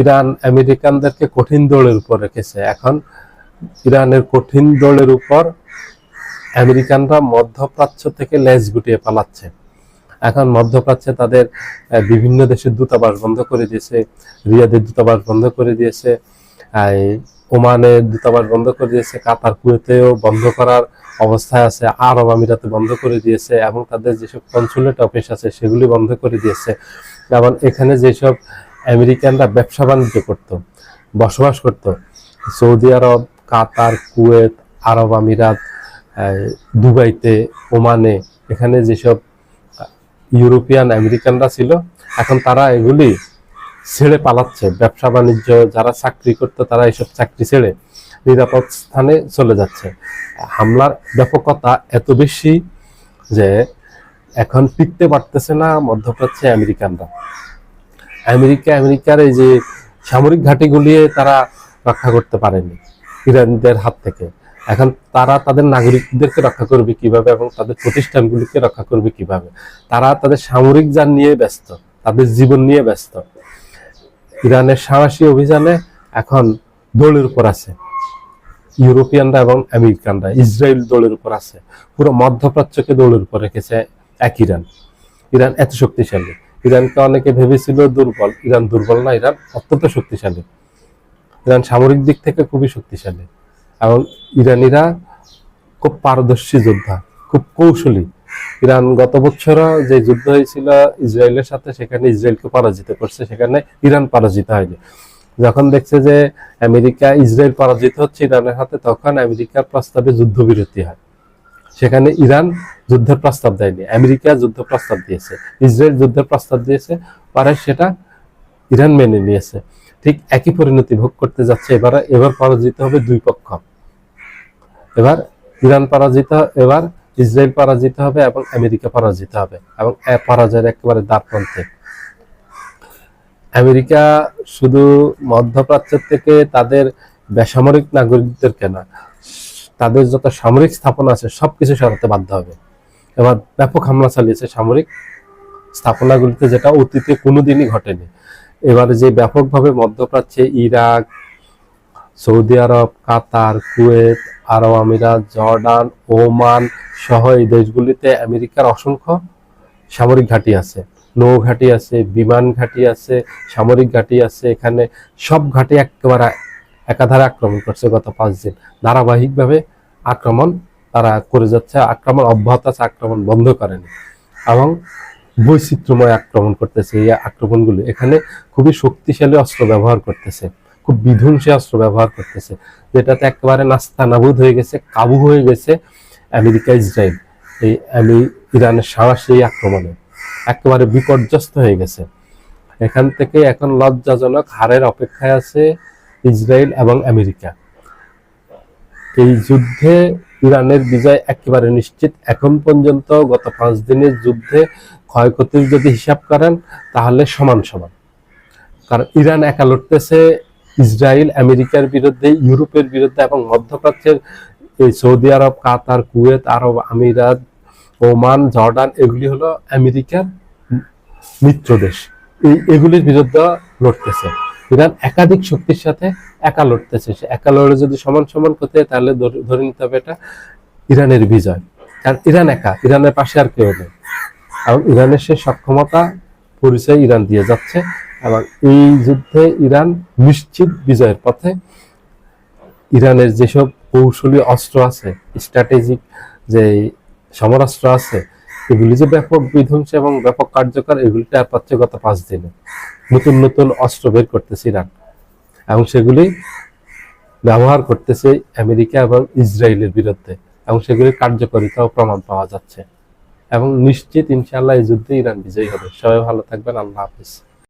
Iran আমেরিকানদেরকে কঠিন দৌড়ের উপর রেখেছে। এখন ইরানের কঠিন দৌড়ের উপর আমেরিকানরা মধ্যপ্রাচ্য থেকে লেজ গুটিয়ে পালাচ্ছে। এখন মধ্যপ্রাচ্যে তাদের বিভিন্ন দেশের দূতাবাস বন্ধ করে দিয়েছে, রিয়াদের দূতাবাস বন্ধ করে দিয়েছে, ওমানের দূতাবাস বন্ধ করে দিয়েছে, কাতার কুয়েতেও বন্ধ করার অবস্থায় আছে, আরব আমিরাতে বন্ধ করে দিয়েছে, এবং তাদের যেসব কনসুলেট অফিস আছে সেগুলি বন্ধ করে দিয়েছে। যেমন এখানে যেসব আমেরিকানরা ব্যবসা বাণিজ্য করত, বসবাস করত, সৌদি আরব, কাতার, কুয়েত, আরব আমিরাত, দুবাইতে, ওমানে, এখানে যেসব ইউরোপিয়ান আমেরিকানরা ছিল, এখন তারা এগুলি ছেড়ে পালাচ্ছে। ব্যবসা বাণিজ্য যারা চাকরি করতো তারা এইসব চাকরি ছেড়ে নিরাপদ স্থানে চলে যাচ্ছে। হামলার ব্যাপকতা এত বেশি যে এখন টিকতে পারতেছে না মধ্যপ্রাচ্যে আমেরিকানরা। আমেরিকার এই যে সামরিক ঘাঁটিগুলি তারা রক্ষা করতে পারেনি ইরানিদের হাত থেকে। এখন তারা তাদের নাগরিকদেরকে রক্ষা করবে কিভাবে এবং তাদের প্রতিষ্ঠানগুলিকে রক্ষা করবে কিভাবে? তারা তাদের সামরিক যান নিয়ে ব্যস্ত, তাদের জীবন নিয়ে ব্যস্ত। ইরানের সাহসী অভিযানে এখন দৌড়ের উপর আছে ইউরোপিয়ানরা এবং আমেরিকানরা, ইসরায়েল দৌড়ের উপর আছে, পুরো মধ্যপ্রাচ্যকে দৌড়ের উপর রেখেছে এক ইরান। ইরান এত শক্তিশালী। ইরানকে অনেকে ভেবেছিল দুর্বল, ইরান দুর্বল না, ইরান অত্যন্ত শক্তিশালী। ইরান সামরিক দিক থেকে খুবই শক্তিশালী এবং ইরানিরা খুব পারদর্শী যোদ্ধা, খুব কৌশলী। ইরান গত বছর যে যুদ্ধ হয়েছিল ইসরায়েলের সাথে, সেখানে ইসরায়েলকে পরাজিত করছে, সেখানে ইরান পরাজিত হয়নি। যখন দেখছে যে আমেরিকা, ইসরায়েল পরাজিত হচ্ছে ইরানের হাতে, তখন আমেরিকার প্রস্তাবে যুদ্ধবিরতি হয়। সেখানে ইরান যুদ্ধের প্রস্তাব দেয়নি, আমেরিকা যুদ্ধ প্রস্তাব দিয়েছে, ইসরায়েল যুদ্ধের প্রস্তাব দিয়েছে, পরে সেটা ইরান মেনে নিয়েছে। ঠিক একই পরিণতি ভোগ করতে যাচ্ছে এবার পরাজিত হবে দুই পক্ষ। এবার ইরান পরাজিত, এবার ইসরায়েল পরাজিত হবে এবং আমেরিকা পরাজিত হবে, এবং পরাজয়ের একেবারে দ্বারপ্রান্তে। আমেরিকা শুধু মধ্যপ্রাচ্যের থেকে তাদের বেসামরিক নাগরিকদেরকে না, তাদের যত সামরিক স্থাপনা আছে সবকিছু সরাতে বাধ্য হবে। এবার ব্যাপক হামলা চালিয়েছে সামরিক স্থাপনাগুলিতে, যেটা অতীতে কোনোদিনই ঘটেনি। এবারে যে ব্যাপকভাবে মধ্যপ্রাচ্যে ইরাক, সৌদি আরব, কাতার, কুয়েত, আরব আমিরাত, জর্ডান, ওমান সহ এই দেশগুলিতে আমেরিকার অসংখ্য সামরিক ঘাঁটি আছে, নৌ ঘাঁটি আছে, বিমান ঘাঁটি আছে, সামরিক ঘাঁটি আছে। এখানে সব ঘাঁটি একেবারে একাধারে আক্রমণ করছে গত 5 দিন। ধারাবাহিকভাবে আক্রমণ তারা করে যাচ্ছে, আক্রমণ অব্যাহত আছে, আক্রমণ বন্ধ করেনি, এবং বৈচিত্র্যময় আক্রমণ করতেছে। এই আক্রমণগুলো এখানে খুবই শক্তিশালী অস্ত্র ব্যবহার করতেছে, খুব বিধ্বংসী অস্ত্র ব্যবহার করতেছে, যেটাতে একেবারে নাস্তানাবুদ হয়ে গেছে, কাবু হয়ে গেছে আমেরিকা, ইসরায়েল। এই ইরানের সাহসী আক্রমণে একেবারে বিপর্যস্ত হয়ে গেছে। এখান থেকে এখন লজ্জাজনক হারের অপেক্ষায় আছে ইসরায়েল এবং আমেরিকা। এই যুদ্ধে ইরানের বিজয় একেবারে নিশ্চিত। এখন পর্যন্ত গত 5 দিনের যুদ্ধে ক্ষয়ক্ষতির যদি হিসাব করেন তাহলে সমান সমান। কারণ ইরান একা লড়তেছে ইসরায়েল, আমেরিকার বিরুদ্ধে, ইউরোপের বিরুদ্ধে, এবং মধ্যপ্রাচ্যের এই সৌদি আরব, কাতার, কুয়েত, আরব আমিরাত, ওমান, জর্ডান, এগুলি হলো আমেরিকার মিত্র দেশ। এগুলির বিরুদ্ধে লড়তেছে। ইরান একাধিক শক্তির সাথে একা লড়তেছে। সে একা লড়ে যদি সমান সমান করতে হয় তাহলে ধরে নিতে হবে এটা ইরানের বিজয়। কারণ ইরান একা, ইরানের পাশে আর কেউ নেই, এবং ইরানের সে সক্ষমতা পরিচয় ইরান দিয়ে যাচ্ছে, এবং এই যুদ্ধে ইরান নিশ্চিত বিজয়ের পথে। ইরানের যেসব কৌশলী অস্ত্র আছে, স্ট্র্যাটেজিক যে সমরাস্ত্র আছে, এগুলি যে ব্যাপক বিধ্বংসী এবং ব্যাপক কার্যকর, এগুলি টের পাচ্ছে গত 5 দিনে। নতুন নতুন অস্ত্র বের করতেছে ইরান, এবং সেগুলি ব্যবহার করতেছে আমেরিকা এবং ইসরায়েলের বিরুদ্ধে, এবং সেগুলির কার্যকারিতাও প্রমাণ পাওয়া যাচ্ছে। এবং নিশ্চিত ইনশাআল্লাহ এই যুদ্ধে ইরান বিজয়ী হবে। সবাই ভালো থাকবেন। আল্লাহ হাফেজ।